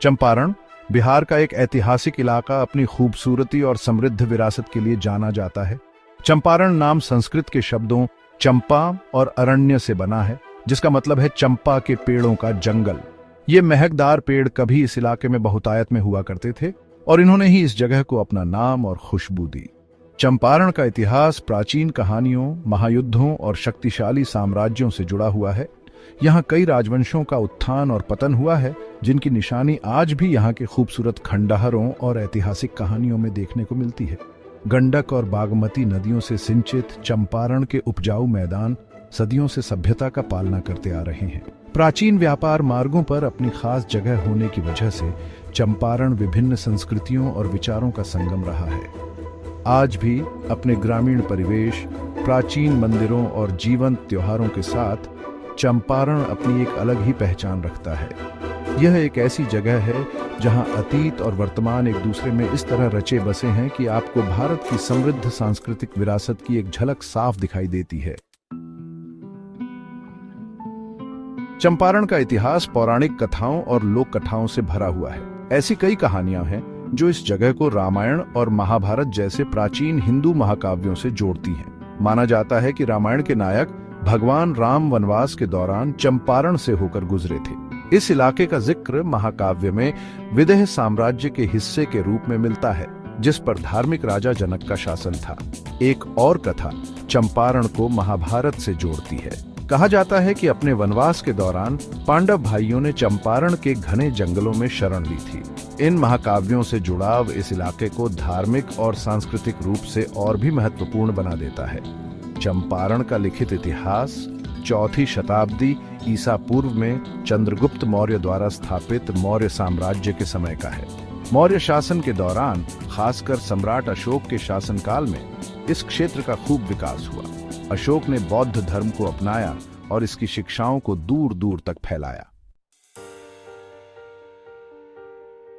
चंपारण बिहार का एक ऐतिहासिक इलाका अपनी खूबसूरती और समृद्ध विरासत के लिए जाना जाता है। चंपारण नाम संस्कृत के शब्दों चंपा और अरण्य से बना है, जिसका मतलब है चंपा के पेड़ों का जंगल। ये महकदार पेड़ कभी इस इलाके में बहुतायत में हुआ करते थे और इन्होंने ही इस जगह को अपना नाम और खुशबू दी। चंपारण का इतिहास प्राचीन कहानियों, महायुद्धों और शक्तिशाली साम्राज्यों से जुड़ा हुआ है। यहाँ कई राजवंशों का उत्थान और पतन हुआ है, जिनकी निशानी आज भी यहाँ के खूबसूरत खंडहरों और ऐतिहासिक कहानियों में देखने को मिलती है। गंडक और बागमती नदियों से सिंचित चंपारण के उपजाऊ मैदान सदियों से सभ्यता का पालना करते आ रहे हैं। प्राचीन व्यापार मार्गों पर अपनी खास जगह होने की वजह से चंपारण विभिन्न संस्कृतियों और विचारों का संगम रहा है। आज भी अपने ग्रामीण परिवेश, प्राचीन मंदिरों और जीवंत त्योहारों के साथ चंपारण अपनी एक अलग ही पहचान रखता है। यह एक ऐसी जगह है जहां अतीत और वर्तमान एक दूसरे में इस तरह रचे बसे हैं कि आपको भारत की समृद्ध सांस्कृतिक विरासत की एक झलक साफ दिखाई देती है। चंपारण का इतिहास पौराणिक कथाओं और लोक कथाओं से भरा हुआ है। ऐसी कई कहानियां हैं जो इस जगह को रामायण और महाभारत जैसे प्राचीन हिंदू महाकाव्यों से जोड़ती हैं। माना जाता है कि रामायण के नायक भगवान राम वनवास के दौरान चंपारण से होकर गुजरे थे। इस इलाके का जिक्र महाकाव्य में विदेह साम्राज्य के हिस्से के रूप में मिलता है, जिस पर धार्मिक राजा जनक का शासन था। एक और कथा चंपारण को महाभारत से जोड़ती है। कहा जाता है कि अपने वनवास के दौरान पांडव भाइयों ने चंपारण के घने जंगलों में शरण ली थी। इन महाकाव्यों से जुड़ाव इस इलाके को धार्मिक और सांस्कृतिक रूप से और भी महत्वपूर्ण बना देता है। चंपारण का लिखित इतिहास 4वीं शताब्दी ईसा पूर्व में चंद्रगुप्त मौर्य द्वारा स्थापित मौर्य साम्राज्य के समय का है। मौर्य शासन के दौरान, खासकर सम्राट अशोक के शासनकाल में, इस क्षेत्र का खूब विकास हुआ। अशोक ने बौद्ध धर्म को अपनाया और इसकी शिक्षाओं को दूर दूर तक फैलाया।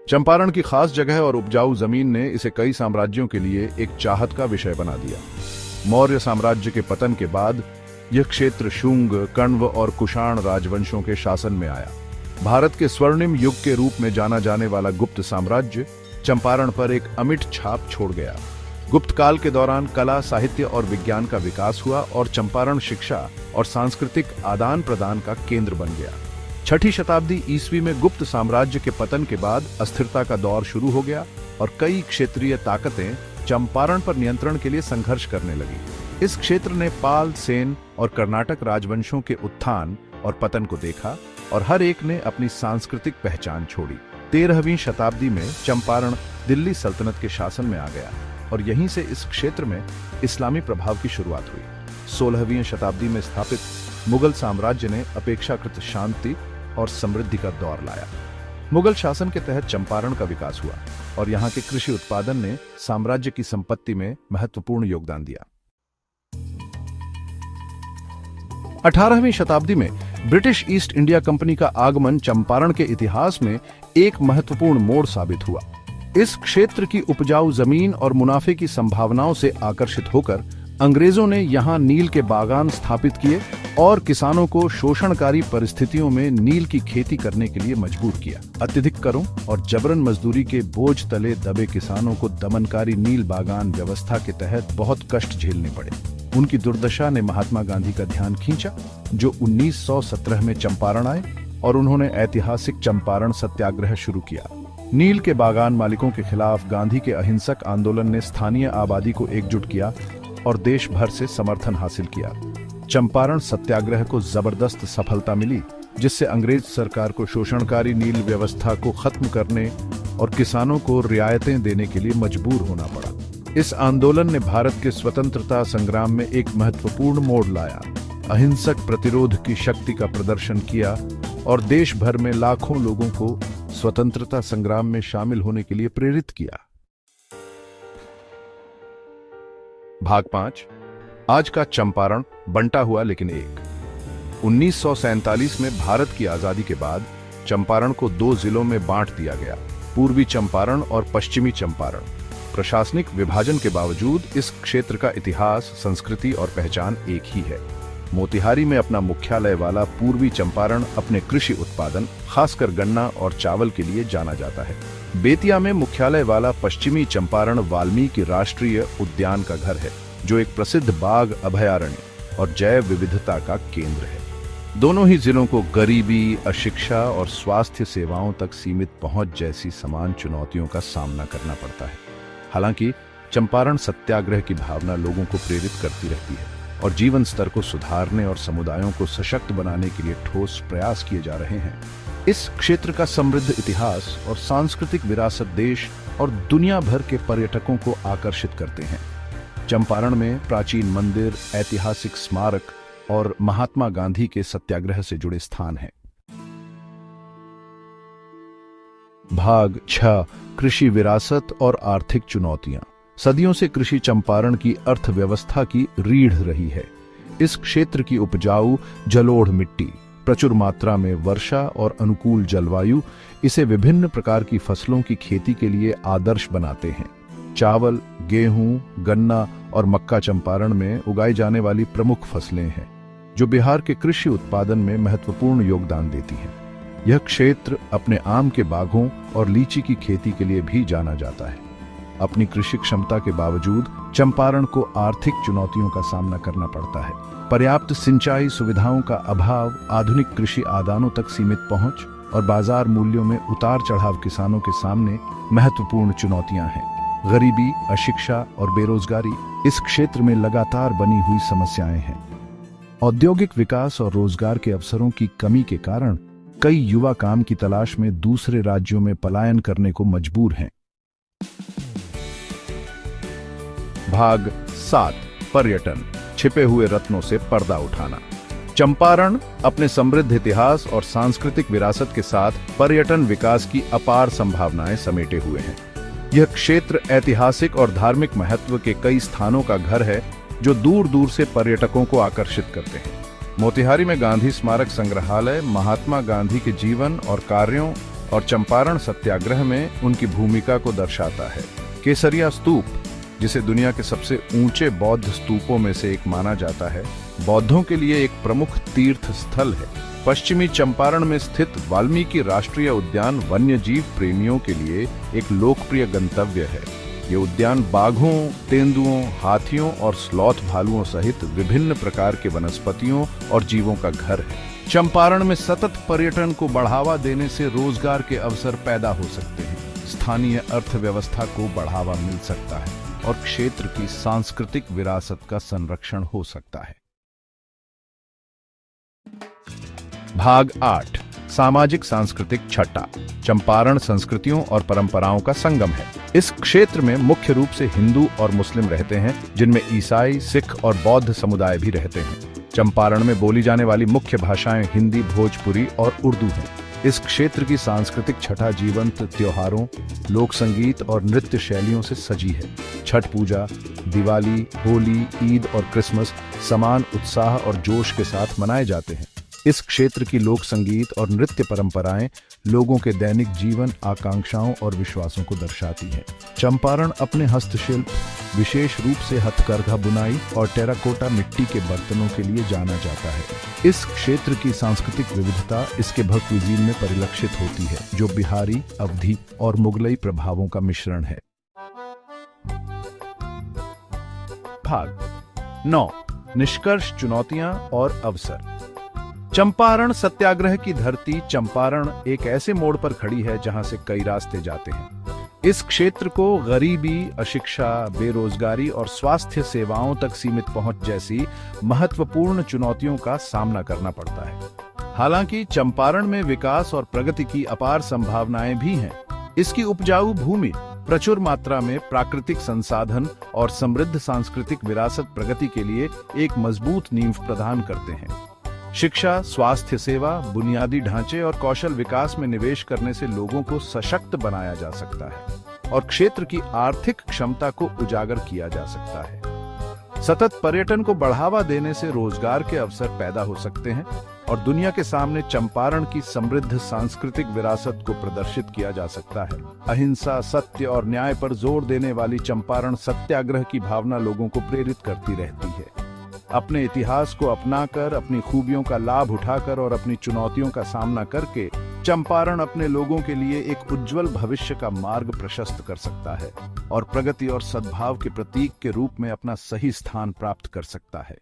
चंपारण की खास जगह और उपजाऊ जमीन ने इसे कई साम्राज्यों के लिए एक चाहत का विषय बना दिया। मौर्य साम्राज्य के पतन के बाद यह क्षेत्र शुंग, कण्व और कुषाण राजवंशों के शासन में आया। भारत के स्वर्णिम युग के रूप में जाना जाने वाला गुप्त साम्राज्य चंपारण पर एक अमिट छाप छोड़ गया। गुप्त काल के दौरान कला, साहित्य और विज्ञान का विकास हुआ और चंपारण शिक्षा और सांस्कृतिक आदान प्रदान का केंद्र बन गया। 6वीं शताब्दी ईस्वी में गुप्त साम्राज्य के पतन के बाद अस्थिरता का दौर शुरू हो गया और कई क्षेत्रीय ताकतें चंपारण पर नियंत्रण के लिए संघर्ष करने लगी। इस क्षेत्र ने पाल, सेन और कर्नाटक राजवंशों के उत्थान और पतन को देखा और हर एक ने अपनी सांस्कृतिक पहचान छोड़ी। 13वीं शताब्दी में चंपारण दिल्ली सल्तनत के शासन में आ गया और यहीं से इस क्षेत्र में इस्लामी प्रभाव की शुरुआत हुई। 16वीं शताब्दी में स्थापित मुगल साम्राज्य ने अपेक्षाकृत शांति और समृद्धि का दौर लाया। मुगल शासन के तहत चंपारण का विकास हुआ और यहाँ के कृषि उत्पादन ने साम्राज्य की संपत्ति में महत्वपूर्ण योगदान दिया। 18वीं शताब्दी में ब्रिटिश ईस्ट इंडिया कंपनी का आगमन चंपारण के इतिहास में एक महत्वपूर्ण मोड़ साबित हुआ। इस क्षेत्र की उपजाऊ जमीन और मुनाफे की संभावनाओं से आकर्षित होकर अंग्रेजों ने यहाँ नील के बागान स्थापित किए और किसानों को शोषणकारी परिस्थितियों में नील की खेती करने के लिए मजबूर किया। अत्यधिक करों और जबरन मजदूरी के बोझ तले दबे किसानों को दमनकारी नील बागान व्यवस्था के तहत बहुत कष्ट झेलने पड़े। उनकी दुर्दशा ने महात्मा गांधी का ध्यान खींचा, जो 1917 में चंपारण आए और उन्होंने ऐतिहासिक चंपारण सत्याग्रह शुरू किया। नील के बागान मालिकों के खिलाफ गांधी के अहिंसक आंदोलन ने स्थानीय आबादी को एकजुट किया और देश भर से समर्थन हासिल किया। चंपारण सत्याग्रह को जबरदस्त सफलता मिली, जिससे अंग्रेज सरकार को शोषणकारी नील व्यवस्था को खत्म करने और किसानों को रियायतें देने के लिए मजबूर होना पड़ा। इस आंदोलन ने भारत के स्वतंत्रता संग्राम में एक महत्वपूर्ण मोड़ लाया, अहिंसक प्रतिरोध की शक्ति का प्रदर्शन किया और देश भर में लाखों लोगों को स्वतंत्रता संग्राम में शामिल होने के लिए प्रेरित किया। भाग 5। आज का चंपारण बंटा हुआ लेकिन एक। 1947 में भारत की आजादी के बाद चंपारण को 2 जिलों में बांट दिया गया, पूर्वी चंपारण और पश्चिमी चंपारण। प्रशासनिक विभाजन के बावजूद इस क्षेत्र का इतिहास, संस्कृति और पहचान एक ही है। मोतिहारी में अपना मुख्यालय वाला पूर्वी चंपारण अपने कृषि उत्पादन, खासकर गन्ना और चावल के लिए जाना जाता है। बेतिया में मुख्यालय वाला पश्चिमी चंपारण वाल्मीकि राष्ट्रीय उद्यान का घर है, जो एक प्रसिद्ध बाघ अभयारण्य और जैव विविधता का केंद्र है। दोनों ही जिलों को गरीबी, अशिक्षा और स्वास्थ्य सेवाओं तक सीमित पहुंच जैसी समान चुनौतियों का सामना करना पड़ता है। हालांकि चंपारण सत्याग्रह की भावना लोगों को प्रेरित करती रहती है और जीवन स्तर को सुधारने और समुदायों को सशक्त बनाने के लिए ठोस प्रयास किए जा रहे हैं। इस क्षेत्र का समृद्ध इतिहास और सांस्कृतिक विरासत देश और दुनिया भर के पर्यटकों को आकर्षित करते हैं। चंपारण में प्राचीन मंदिर, ऐतिहासिक स्मारक और महात्मा गांधी के सत्याग्रह से जुड़े स्थान हैं। भाग 6, कृषि विरासत और आर्थिक चुनौतियां। सदियों से कृषि चंपारण की अर्थव्यवस्था की रीढ़ रही है। इस क्षेत्र की उपजाऊ जलोढ़ मिट्टी, प्रचुर मात्रा में वर्षा और अनुकूल जलवायु इसे विभिन्न प्रकार की फसलों की खेती के लिए आदर्श बनाते हैं। चावल, गेहूं, गन्ना और मक्का चंपारण में उगाई जाने वाली प्रमुख फसलें हैं, जो बिहार के कृषि उत्पादन में महत्वपूर्ण योगदान देती हैं। यह क्षेत्र अपने आम के बागों और लीची की खेती के लिए भी जाना जाता है। अपनी कृषि क्षमता के बावजूद चंपारण को आर्थिक चुनौतियों का सामना करना पड़ता है। पर्याप्त सिंचाई सुविधाओं का अभाव, आधुनिक कृषि आदानों तक सीमित पहुंच और बाजार मूल्यों में उतार चढ़ाव किसानों के सामने महत्वपूर्ण चुनौतियां हैं। गरीबी, अशिक्षा और बेरोजगारी इस क्षेत्र में लगातार बनी हुई समस्याएं हैं। औद्योगिक विकास और रोजगार के अवसरों की कमी के कारण कई युवा काम की तलाश में दूसरे राज्यों में पलायन करने को मजबूर हैं। भाग 7, पर्यटन, छिपे हुए रत्नों से पर्दा उठाना। चंपारण अपने समृद्ध इतिहास और सांस्कृतिक विरासत के साथ पर्यटन विकास की अपार संभावनाएं समेटे हुए हैं। यह क्षेत्र ऐतिहासिक और धार्मिक महत्व के कई स्थानों का घर है, जो दूर दूर से पर्यटकों को आकर्षित करते हैं। मोतिहारी में गांधी स्मारक संग्रहालय महात्मा गांधी के जीवन और कार्यों और चंपारण सत्याग्रह में उनकी भूमिका को दर्शाता है। केसरिया स्तूप, जिसे दुनिया के सबसे ऊंचे बौद्ध स्तूपों में से एक माना जाता है, बौद्धों के लिए एक प्रमुख तीर्थ स्थल है। पश्चिमी चंपारण में स्थित वाल्मीकि राष्ट्रीय उद्यान वन्यजीव प्रेमियों के लिए एक लोकप्रिय गंतव्य है। ये उद्यान बाघों, तेंदुओं, हाथियों और स्लॉथ भालुओं सहित विभिन्न प्रकार के वनस्पतियों और जीवों का घर है। चंपारण में सतत पर्यटन को बढ़ावा देने से रोजगार के अवसर पैदा हो सकते हैं, स्थानीय अर्थव्यवस्था को बढ़ावा मिल सकता है और क्षेत्र की सांस्कृतिक विरासत का संरक्षण हो सकता है। भाग 8, सामाजिक सांस्कृतिक छटा। चंपारण संस्कृतियों और परंपराओं का संगम है। इस क्षेत्र में मुख्य रूप से हिंदू और मुस्लिम रहते हैं, जिनमें ईसाई, सिख और बौद्ध समुदाय भी रहते हैं। चंपारण में बोली जाने वाली मुख्य भाषाएं हिंदी, भोजपुरी और उर्दू हैं। इस क्षेत्र की सांस्कृतिक छटा जीवंत त्योहारों, लोक संगीत और नृत्य शैलियों से सजी है। छठ पूजा, दिवाली, होली, ईद और क्रिसमस समान उत्साह और जोश के साथ मनाए जाते हैं। इस क्षेत्र की लोक संगीत और नृत्य परंपराएं लोगों के दैनिक जीवन, आकांक्षाओं और विश्वासों को दर्शाती हैं। चंपारण अपने हस्तशिल्प, विशेष रूप से हथकरघा बुनाई और टेराकोटा मिट्टी के बर्तनों के लिए जाना जाता है। इस क्षेत्र की सांस्कृतिक विविधता इसके भव्य क्विजीन में परिलक्षित होती है, जो बिहारी, अवधी और मुगलई प्रभावों का मिश्रण है। भाग 9, निष्कर्ष, चुनौतियां और अवसर। चंपारण सत्याग्रह की धरती चंपारण एक ऐसे मोड़ पर खड़ी है जहां से कई रास्ते जाते हैं। इस क्षेत्र को गरीबी, अशिक्षा, बेरोजगारी और स्वास्थ्य सेवाओं तक सीमित पहुंच जैसी महत्वपूर्ण चुनौतियों का सामना करना पड़ता है। हालांकि चंपारण में विकास और प्रगति की अपार संभावनाएं भी हैं। इसकी उपजाऊ भूमि, प्रचुर मात्रा में प्राकृतिक संसाधन और समृद्ध सांस्कृतिक विरासत प्रगति के लिए एक मजबूत नींव प्रदान करते हैं। शिक्षा, स्वास्थ्य सेवा, बुनियादी ढांचे और कौशल विकास में निवेश करने से लोगों को सशक्त बनाया जा सकता है और क्षेत्र की आर्थिक क्षमता को उजागर किया जा सकता है। सतत पर्यटन को बढ़ावा देने से रोजगार के अवसर पैदा हो सकते हैं और दुनिया के सामने चंपारण की समृद्ध सांस्कृतिक विरासत को प्रदर्शित किया जा सकता है। अहिंसा, सत्य और न्याय पर जोर देने वाली चंपारण सत्याग्रह की भावना लोगों को प्रेरित करती रहती है। अपने इतिहास को अपनाकर, अपनी खूबियों का लाभ उठाकर और अपनी चुनौतियों का सामना करके चंपारण अपने लोगों के लिए एक उज्जवल भविष्य का मार्ग प्रशस्त कर सकता है और प्रगति और सद्भाव के प्रतीक के रूप में अपना सही स्थान प्राप्त कर सकता है।